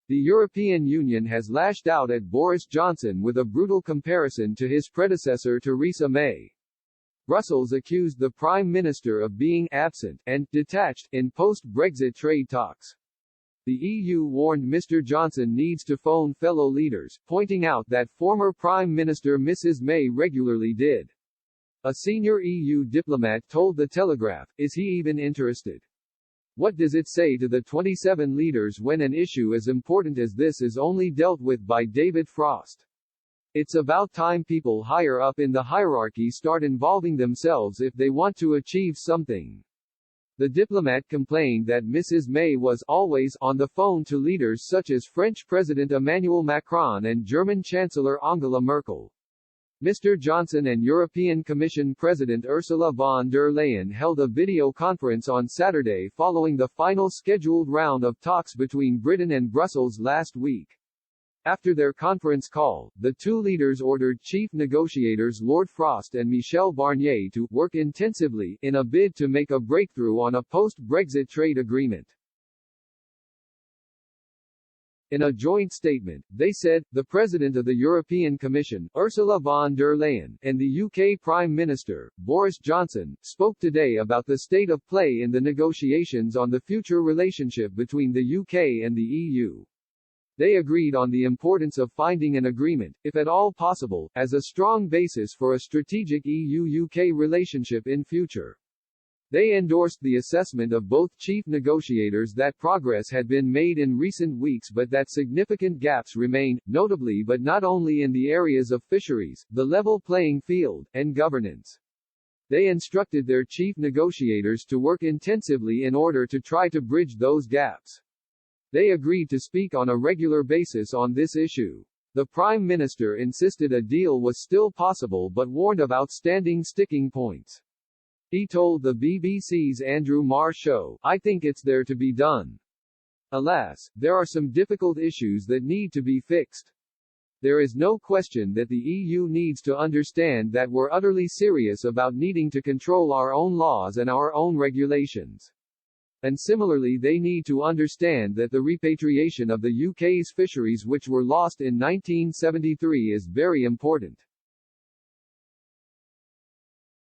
The European Union has lashed out at Boris Johnson with a brutal comparison to his predecessor Theresa May. Brussels accused the Prime Minister of being absent and detached in post-Brexit trade talks. The EU warned Mr. Johnson needs to phone fellow leaders, pointing out that former Prime Minister Mrs. May regularly did. A senior EU diplomat told The Telegraph, "Is he even interested? What does it say to the 27 leaders when an issue as important as this is only dealt with by David Frost? It's about time people higher up in the hierarchy start involving themselves if they want to achieve something." The diplomat complained that Mrs. May was always on the phone to leaders such as French President Emmanuel Macron and German Chancellor Angela Merkel. Mr. Johnson and European Commission President Ursula von der Leyen held a video conference on Saturday following the final scheduled round of talks between Britain and Brussels last week. After their conference call, the two leaders ordered chief negotiators Lord Frost and Michel Barnier to work intensively in a bid to make a breakthrough on a post-Brexit trade agreement. In a joint statement, they said, the President of the European Commission, Ursula von der Leyen, and the UK Prime Minister, Boris Johnson, spoke today about the state of play in the negotiations on the future relationship between the UK and the EU. They agreed on the importance of finding an agreement, if at all possible, as a strong basis for a strategic EU-UK relationship in future. They endorsed the assessment of both chief negotiators that progress had been made in recent weeks but that significant gaps remain, notably but not only in the areas of fisheries, the level playing field, and governance. They instructed their chief negotiators to work intensively in order to try to bridge those gaps. They agreed to speak on a regular basis on this issue. The Prime Minister insisted a deal was still possible but warned of outstanding sticking points. He told the BBC's Andrew Marr show, "I think it's there to be done. Alas, there are some difficult issues that need to be fixed. There is no question that the EU needs to understand that we're utterly serious about needing to control our own laws and our own regulations. And similarly they need to understand that the repatriation of the UK's fisheries which were lost in 1973 is very important.